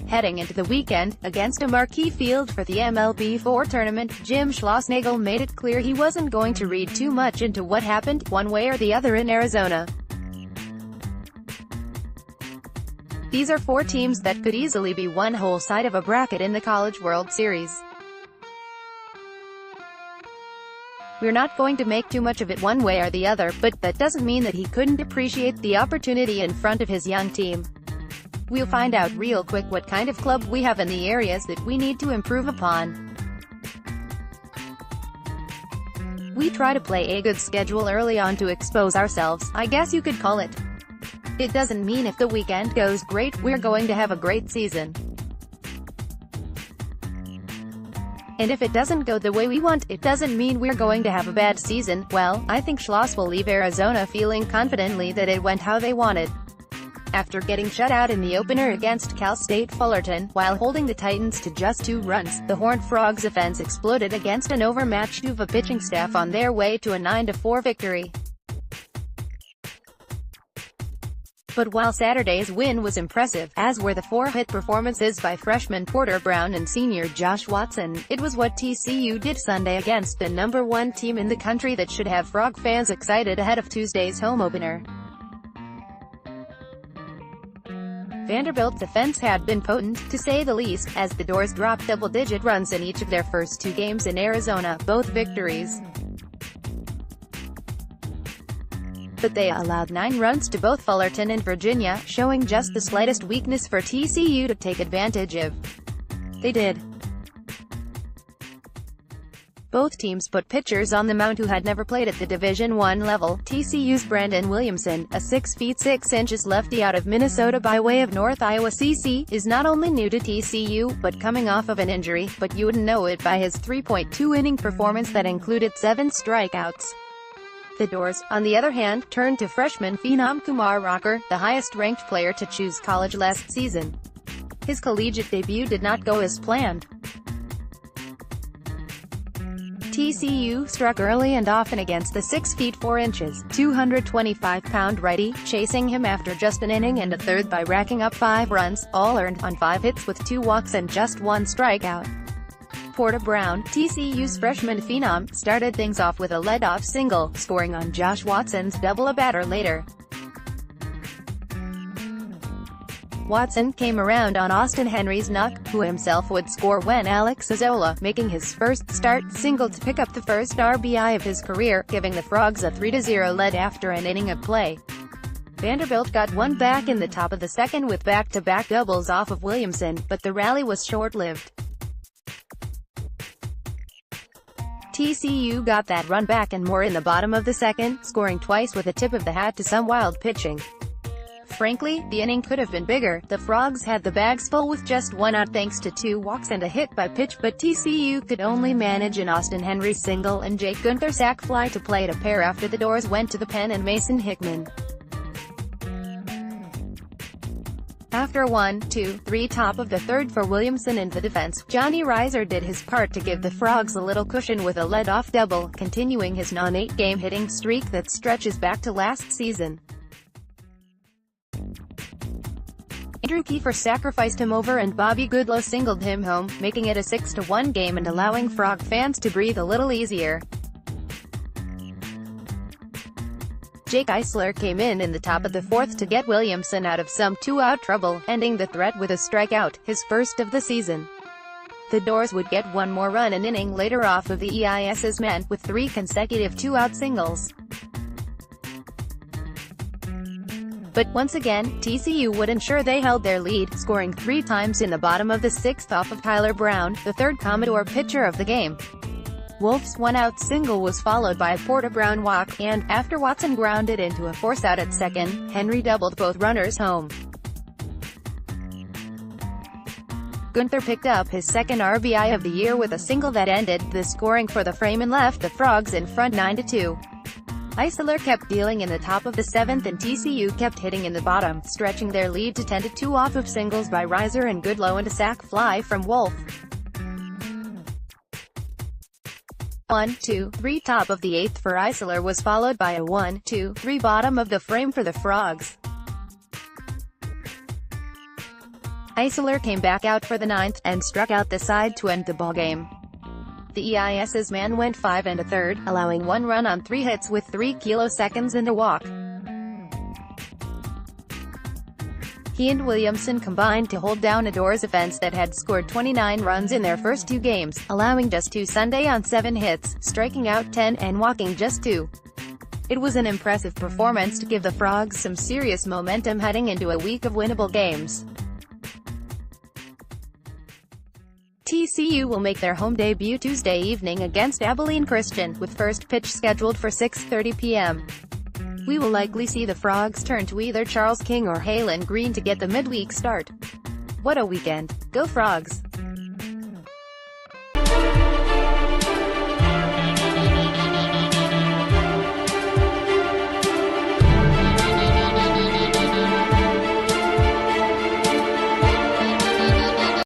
Heading into the weekend, against a marquee field for the MLB4 Tournament, Jim Schlossnagle made it clear he wasn't going to read too much into what happened, one way or the other in Arizona. These are four teams that could easily be one whole side of a bracket in the College World Series. We're not going to make too much of it one way or the other, but that doesn't mean that he couldn't appreciate the opportunity in front of his young team. We'll find out real quick what kind of club we have in the areas that we need to improve upon. We try to play a good schedule early on to expose ourselves, I guess you could call it. It doesn't mean if the weekend goes great, we're going to have a great season. And if it doesn't go the way we want, it doesn't mean we're going to have a bad season. Well, I think Schloss will leave Arizona feeling confidently that it went how they wanted. After getting shut out in the opener against Cal State Fullerton, while holding the Titans to just 2 runs, the Horned Frogs' offense exploded against an overmatched UVA pitching staff on their way to a 9-4 victory. But while Saturday's win was impressive, as were the 4-hit performances by freshman Porter Brown and senior Josh Watson, it was what TCU did Sunday against the #1 team in the country that should have Frog fans excited ahead of Tuesday's home opener. Vanderbilt's offense had been potent, to say the least, as the Doors dropped double-digit runs in each of their first 2 games in Arizona, both victories. But they allowed 9 runs to both Fullerton and Virginia, showing just the slightest weakness for TCU to take advantage of. They did. Both teams put pitchers on the mound who had never played at the Division I level. TCU's Brandon Williamson, a 6 feet 6 inches lefty out of Minnesota by way of North Iowa CC, is not only new to TCU, but coming off of an injury, but you wouldn't know it by his 3.2-inning performance that included 7 strikeouts. The Doors, on the other hand, turned to freshman phenom Kumar Rocker, the highest-ranked player to choose college last season. His collegiate debut did not go as planned. TCU struck early and often against the 6 feet 4 inches, 225-pound righty, chasing him after just an inning and a third by racking up 5 runs, all earned on 5 hits with 2 walks and just 1 strikeout. Porter Brown, TCU's freshman phenom, started things off with a leadoff single, scoring on Josh Watson's double a batter later. Watson came around on Austin Henry's knock, who himself would score when Alex Azola, making his first start, singled to pick up the first RBI of his career, giving the Frogs a 3-0 lead after an inning of play. Vanderbilt got one back in the top of the second with back-to-back doubles off of Williamson, but the rally was short-lived. TCU got that run back and more in the bottom of the second, scoring twice with a tip of the hat to some wild pitching. Frankly, the inning could have been bigger. The Frogs had the bags full with just 1 out thanks to 2 walks and a hit by pitch, but TCU could only manage an Austin Henry single and Jake Gunther sac fly to play it a pair after the Doors went to the pen and Mason Hickman. After 1-2-3 top of the third for Williamson in the defense, Johnny Reiser did his part to give the Frogs a little cushion with a leadoff double, continuing his non-8-game hitting streak that stretches back to last season. Andrew Kiefer sacrificed him over and Bobby Goodlow singled him home, making it a 6-1 game and allowing Frog fans to breathe a little easier. Jake Eisler came in the top of the 4th to get Williamson out of some 2-out trouble, ending the threat with a strikeout, his first of the season. The Doors would get 1 more run an inning later off of the EIS's men, with 3 consecutive 2-out singles. But once again, TCU would ensure they held their lead, scoring 3 times in the bottom of the 6th off of Tyler Brown, the third Commodore pitcher of the game. Wolf's 1-out single was followed by a Porter Brown walk, and, after Watson grounded into a force out at second, Henry doubled both runners home. Gunther picked up his second RBI of the year with a single that ended the scoring for the frame and left the Frogs in front 9-2. Eisler kept dealing in the top of the 7th and TCU kept hitting in the bottom, stretching their lead to 10-2 off of singles by Reiser and Goodlow and a sac fly from Wolf. 1-2-3 top of the 8th for Eisler was followed by a 1-2-3 bottom of the frame for the Frogs. Eisler came back out for the ninth, and struck out the side to end the ballgame. The EIS's man went 5 1/3, allowing 1 run on 3 hits with 3 kiloseconds and a walk. He and Williamson combined to hold down a Doors offense that had scored 29 runs in their first 2 games, allowing just 2 Sunday on 7 hits, striking out 10, and walking just 2. It was an impressive performance to give the Frogs some serious momentum heading into a week of winnable games. TCU will make their home debut Tuesday evening against Abilene Christian, with first pitch scheduled for 6:30 p.m. We will likely see the Frogs turn to either Charles King or Halen Green to get the midweek start. What a weekend! Go Frogs!